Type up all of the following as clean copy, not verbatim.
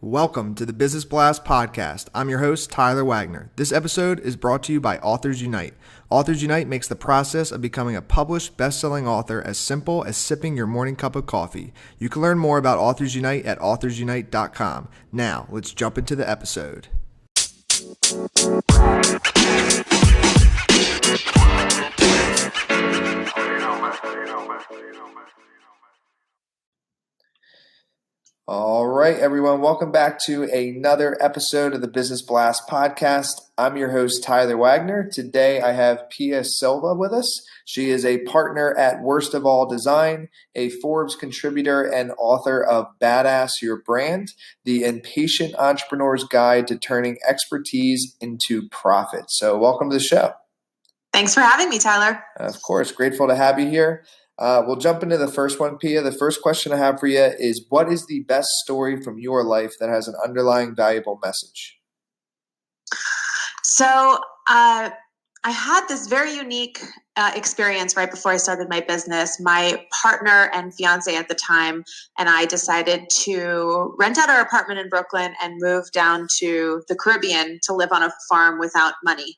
Welcome to the Business Blast podcast. I'm your host, Tyler Wagner. This episode is brought to you by Authors Unite. Authors Unite makes the process of becoming a published, best-selling author as simple as sipping your morning cup of coffee. You can learn more about Authors Unite at authorsunite.com. Now, let's jump into the episode. All right, everyone. Welcome back to another episode of the Business Blast podcast. I'm your host, Tyler Wagner. Today, I have Pia Silva with us. She is a partner at Worst of All Design, a Forbes contributor and author of Badass Your Brand, the impatient entrepreneur's guide to turning expertise into profit. So welcome to the show. Thanks for having me, Tyler. Of course. Grateful to have you here. We'll jump into the first one, Pia. The first question I have for you is, what is the best story from your life that has an underlying valuable message? So I had this very unique experience right before I started my business. My partner and fiance at the time and I decided to rent out our apartment in Brooklyn and move down to the Caribbean to live on a farm without money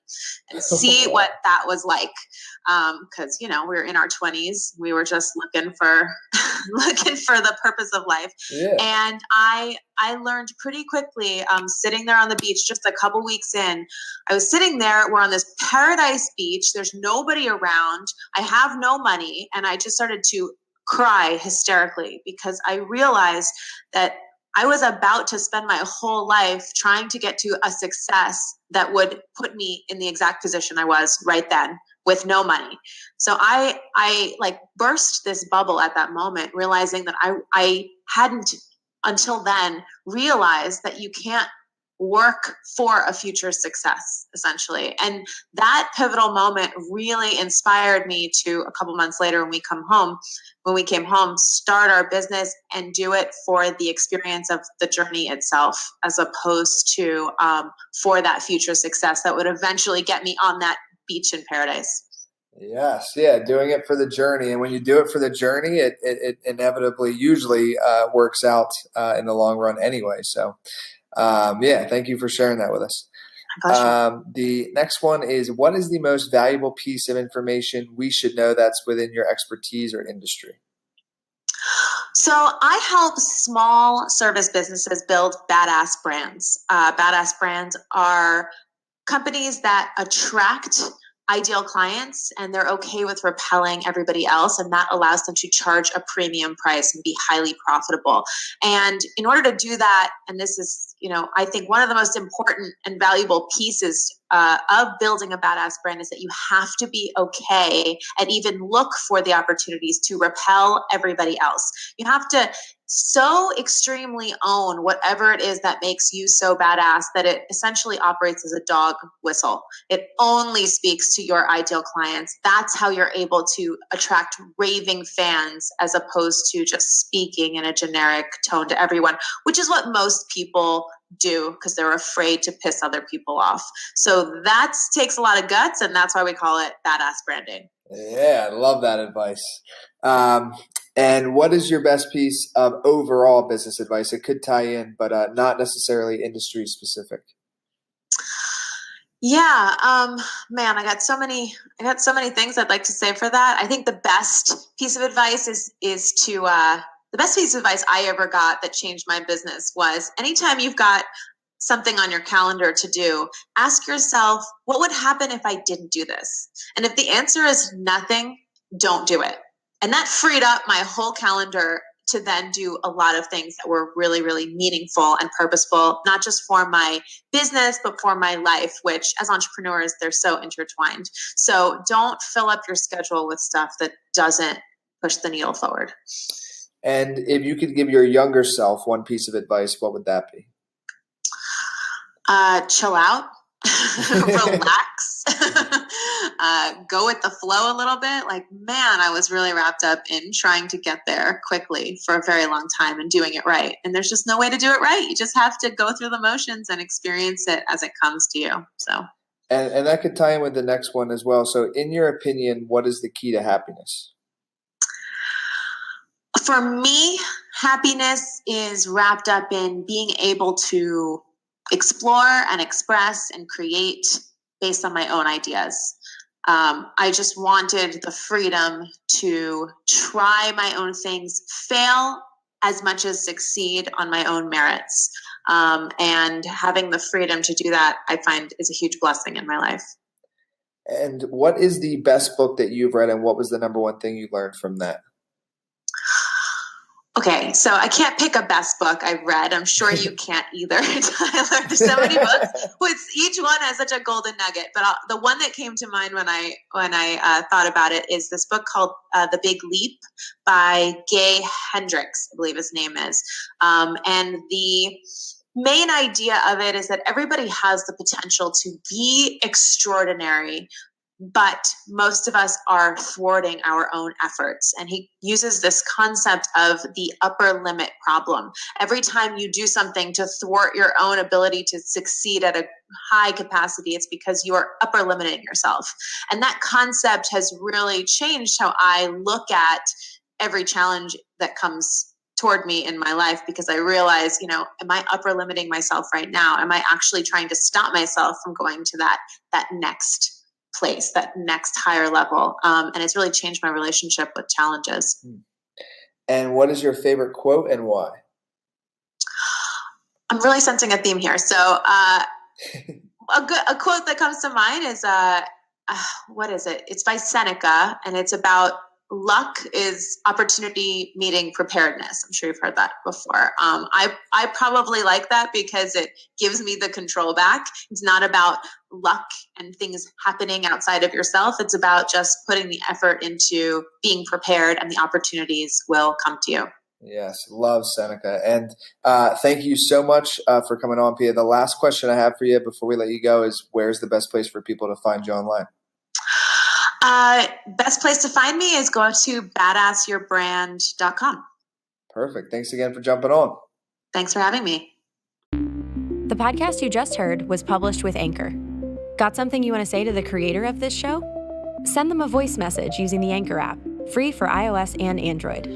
and see what that was like. Because we were in our 20s, we were just looking for the purpose of life. Yeah. And I learned pretty quickly, sitting there on the beach just a couple weeks in. I was sitting there, we're on this paradise beach, there's nobody around, I have no money, and I just started to cry hysterically because I realized that I was about to spend my whole life trying to get to a success that would put me in the exact position I was right then with no money. So I burst this bubble at that moment, realizing that I hadn't until then realized that you can't work for a future success, essentially. And that pivotal moment really inspired me to, a couple months later when we came home, start our business and do it for the experience of the journey itself, as opposed to for that future success that would eventually get me on that beach in paradise. Yes. Yeah. Doing it for the journey. And when you do it for the journey, it inevitably usually works out in the long run anyway. So thank you for sharing that with us. The next one is, what is the most valuable piece of information we should know that's within your expertise or industry? So I help small service businesses build badass brands. Badass brands are companies that attract ideal clients and they're okay with repelling everybody else, and that allows them to charge a premium price and be highly profitable. And in order to do that, and this is I think one of the most important and valuable pieces of building a badass brand is that you have to be okay and even look for the opportunities to repel everybody else. You have to so extremely own whatever it is that makes you so badass that it essentially operates as a dog whistle. It only speaks to your ideal clients. That's how you're able to attract raving fans as opposed to just speaking in a generic tone to everyone, which is what most people do because they're afraid to piss other people off. So that takes a lot of guts, and that's why we call it badass branding. Yeah, I love that advice. And what is your best piece of overall business advice? It could tie in, but not necessarily industry specific. Yeah, man, I got so many things I'd like to say for that. I think the best piece of advice the best piece of advice I ever got that changed my business was, anytime you've got something on your calendar to do, ask yourself, what would happen if I didn't do this? And if the answer is nothing, don't do it. And that freed up my whole calendar to then do a lot of things that were really, really meaningful and purposeful, not just for my business, but for my life, which as entrepreneurs, they're so intertwined. So don't fill up your schedule with stuff that doesn't push the needle forward. And if you could give your younger self one piece of advice, what would that be? Chill out, relax, go with the flow a little bit. Like, man, I was really wrapped up in trying to get there quickly for a very long time and doing it right. And there's just no way to do it right. You just have to go through the motions and experience it as it comes to you. So, and that could tie in with the next one as well. So in your opinion, what is the key to happiness? For me, happiness is wrapped up in being able to explore and express and create based on my own ideas. I just wanted the freedom to try my own things, fail as much as succeed on my own merits. And having the freedom to do that, I find, is a huge blessing in my life. And what is the best book that you've read, and what was the number one thing you learned from that? Okay, so I can't pick a best book I've read. I'm sure you can't either, Tyler. There's so many books, with each one has such a golden nugget. But the one that came to mind when I thought about it is this book called The Big Leap by Gay Hendricks, I believe his name is. And the main idea of it is that everybody has the potential to be extraordinary, but most of us are thwarting our own efforts. And he uses this concept of the upper limit problem. Every time you do something to thwart your own ability to succeed at a high capacity, it's because you are upper limiting yourself. And that concept has really changed how I look at every challenge that comes toward me in my life, because I realize, am I upper limiting myself right now? Am I actually trying to stop myself from going to that next place, that next higher level? And it's really changed my relationship with challenges. And what is your favorite quote and why? I'm really sensing a theme here. So a quote that comes to mind is, what is it? It's by Seneca, and it's about luck is opportunity meeting preparedness. I'm sure you've heard that before. I probably like that because it gives me the control back. It's not about luck and things happening outside of yourself. It's about just putting the effort into being prepared, and the opportunities will come to you. Yes, love Seneca. And thank you so much for coming on, Pia. The last question I have for you before we let you go is, where's the best place for people to find you online? Best place to find me is go to badassyourbrand.com. Perfect. Thanks again for jumping on. Thanks for having me. The podcast you just heard was published with Anchor. Got something you want to say to the creator of this show? Send them a voice message using the Anchor app, free for iOS and Android.